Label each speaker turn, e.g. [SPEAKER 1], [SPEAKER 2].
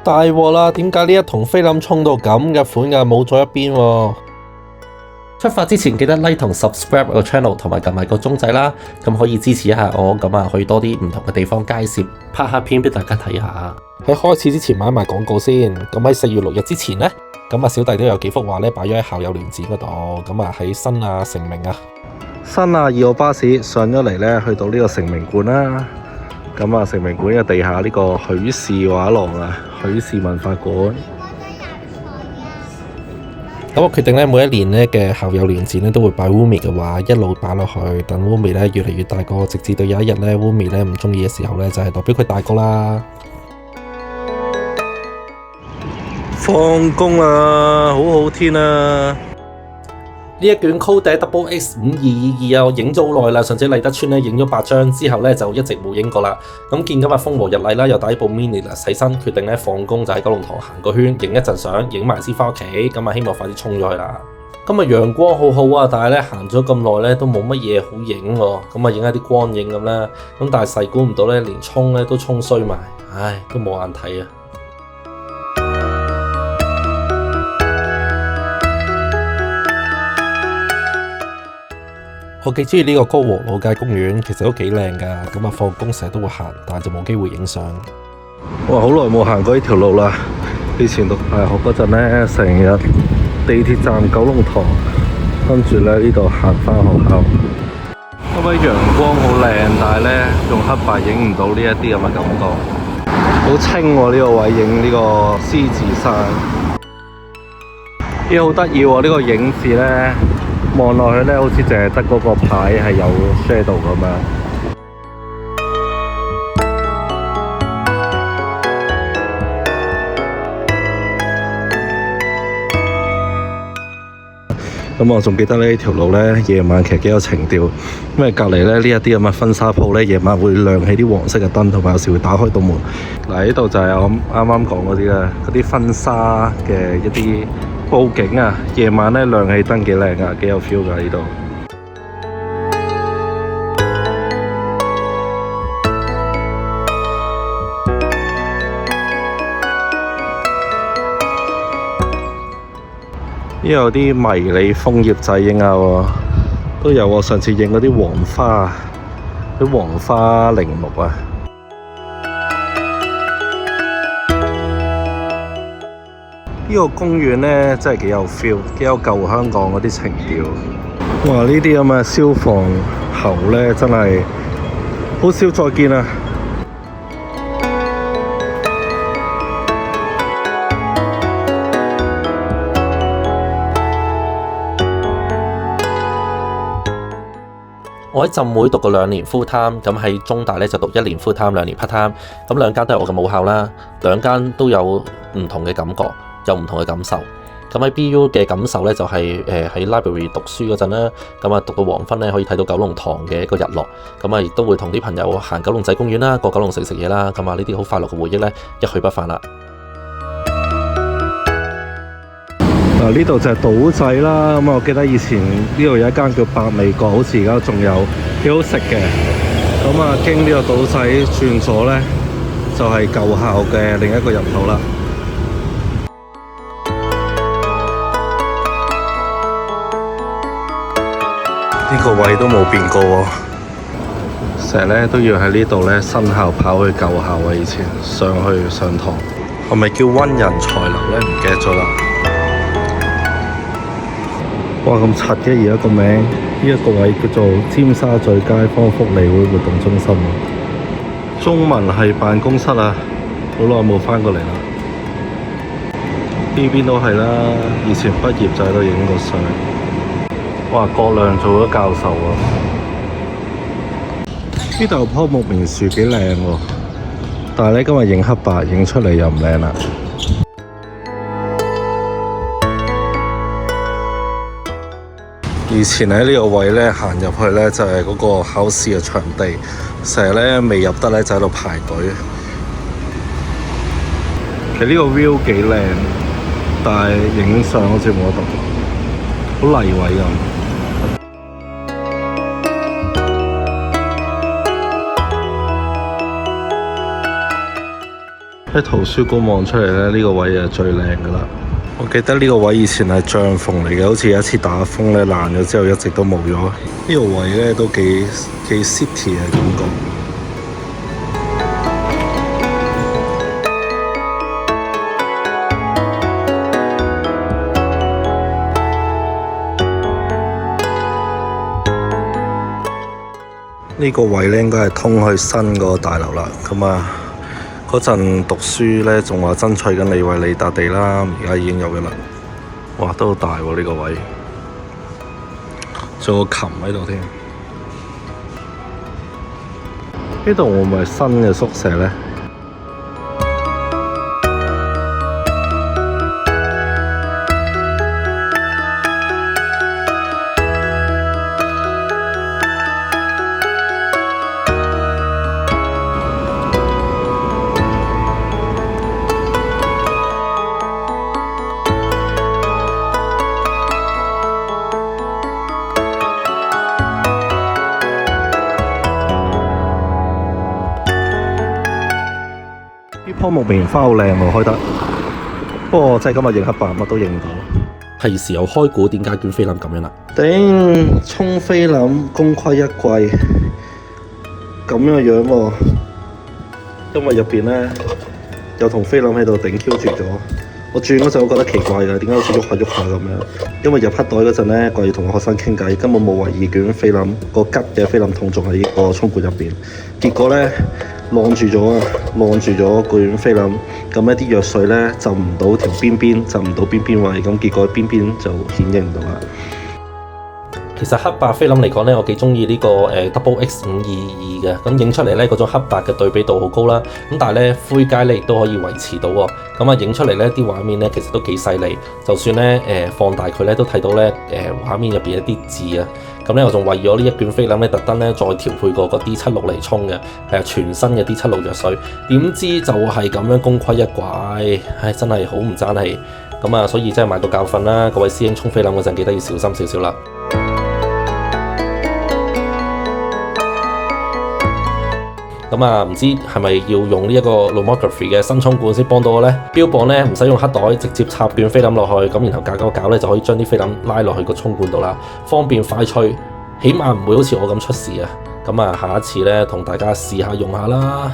[SPEAKER 1] 大鑊啦！點解呢一筒菲林沖到咁嘅款嘅，冇咗一邊喎？出發之前記得 like 同 subscribe 個 channel， 同埋撳埋個鐘仔啦，咁可以支持一下我，咁啊去多啲唔同嘅地方介紹，拍下片俾大家睇下。喺開始之前買埋廣告先，咁喺4月6日之前呢，咁啊小弟都有幾幅畫咧擺咗喺校友聯展嗰度，咁啊喺新亞成名啊，新亞2號巴士上咗嚟咧，去到呢個成名館啦。咁啊，成名館嘅地下呢個許氏畫廊啊，許氏文化館。咁我決定咧，每一年咧嘅校友聯展咧都會擺 Wumi 嘅畫，一路擺落去，等 Wumi 咧越嚟越大個，直至到有一日咧 Wumi 咧唔中意嘅時候咧，就係代表佢大個啦。放工啦，好好天啊！呢一卷 Kodak XX5222啊，我影咗好耐啦。上次麗德村咧影咗8張之後咧，就一直冇影過啦。咁見今日風和日麗啦，又帶部 mini 嚟洗身，決定咧放工就喺九龍塘行個圈，影一陣相，影埋先翻屋企。咁啊，希望快啲衝咗去啦。今日陽光好好啊，但係咧行咗咁耐咧都冇乜嘢好影喎。咁啊，影下啲光影咁啦。咁但係細估唔到咧，連衝咧都衝衰埋，唉，都冇眼睇啊！我幾中意呢個歌和老街公園，其實都幾靚噶。咁啊，放工成日都會行，但係就冇機會影相。哇，好耐冇行過呢條路啦！以前讀大學嗰陣呢，成日地鐵站九龍塘，跟住咧呢度行返學校。因為陽光好靚，但係咧用黑白影唔到呢一啲咁嘅感覺。好清喎，呢個位影呢個獅子山。呢好得意喎，呢個影字咧。望落去咧，好似淨係得嗰個牌係有 shadow 咁樣。咁我仲記得呢條路咧，夜晚其實幾有情調，因為隔離咧呢一啲咁嘅婚紗鋪咧，夜晚會亮起啲黃色嘅燈，同埋有時會打開道門。嗱，呢度就係我啱啱講嗰啲啦，嗰啲婚紗嘅一啲佈景啊，夜晚咧亮起燈幾靚啊，幾有 feel 㗎呢度。呢有啲迷你楓葉仔影啊喎，都有我上次影嗰啲黃花，啲黃花鈴木啊。呢個公園呢，真係幾有 feel， 幾有舊香港嗰啲情調。哇！呢啲咁嘅消防喉呢，真係好少再見啊！我喺浸會讀過2年 full time， 咁喺中大咧就讀1年 full time， 2年 part time， 咁兩間都係我嘅母校啦，兩間都有唔同嘅感覺，有唔同嘅感受。咁喺 BU 嘅感受咧就係喺 library 讀書嗰陣啦，咁啊讀到黃昏咧可以睇到九龍塘嘅一個日落，咁啊亦都會同啲朋友行九龍仔公園啦，過九龍城食嘢啦，咁啊呢啲好快樂嘅回憶咧一去不返啦。嗱，呢度就係島仔啦，咁我記得以前呢度有一間叫百味角，好似而家仲有，幾好食嘅。咁啊經呢個島仔轉左咧，就係舊校嘅另一個入口啦。呢個位都冇變過喎，成日咧都要喺呢度咧新校跑去舊校啊！以前上去上堂，係咪叫溫人才樓咧？唔記得咗啦。哇，咁柒嘅而家個名，呢一個位叫做尖沙咀街坊福利會活動中心，中文系辦公室啊，好耐冇返過嚟啦。呢邊都係啦，以前畢業就喺度影過相。哇，郭亮做咗教授啊！呢度有棵木棉樹幾靚喎，但係咧今日影黑白，影出嚟又唔靚啦。以前喺呢個位咧行入去咧就係嗰個考試嘅場地，成日咧未入得咧就喺度排隊。其實呢個 view 幾靚，但係影相好似冇得讀，好泥位咁。喺圖書館望出嚟咧，呢個位就係最靚噶啦。我記得呢個位以前係帳篷嚟嘅，好似有一次打風咧爛咗之後，一直都冇咗。呢個位咧都幾 city 嘅感覺。呢個位咧應該係通去新嗰個大樓啦。咁啊，嗰陣讀書咧仲話爭取緊利維利笪地啦，而家已經有嘅啦。哇，都好大喎呢個位，仲有個琴喺度添。呢度會唔會係新嘅宿舍咧？呢棵木棉花好靚喎，開得。不過真係今日影黑白，乜都影唔到。係時候開估點解卷菲林咁樣啦？頂，沖菲林功虧一簣，咁樣樣喎。因為入邊咧有同菲林喺度頂 Q 住咗。我轉嗰陣我覺得奇怪㗎，點解好似喐下喐下咁樣？因為入黑袋嗰陣咧，掛住同個學生傾偈，根本冇懷疑卷菲林個吉嘅菲林筒仲喺個沖罐入邊。結果咧晾住咗啊，晾住咗個卷菲林，咁一啲藥水咧就唔到條邊邊，就唔到邊邊位，咁結果邊邊就顯形唔到啦。其實黑白菲林嚟講咧，我幾中意呢個Double X522嘅，咁影出嚟咧嗰種黑白嘅對比度好高啦。咁但係咧灰階咧亦都可以維持到喎。咁啊影出嚟咧啲畫面咧其實都幾細膩，就算咧放大佢咧都睇到咧畫面入邊一啲字啊。咁咧我仲為咗呢一卷菲林咧特登咧再調配過個 D76嚟沖嘅，係全新嘅 D76藥水。點知就係咁樣功虧一簣，唉真係好唔爭氣。咁啊所以真係買個教訓啦，各位師兄沖菲林嗰陣記得要小心少少啦。咁啊，唔知係咪要用呢一個 Lomography 嘅新沖罐先幫到我呢？標榜呢唔使用黑袋，直接插卷菲林落去，咁然後搞呢就可以將啲菲林拉落去個沖罐度啦，方便快脆，起碼唔會好似我咁出事啊！咁啊，下一次呢同大家試下用下啦。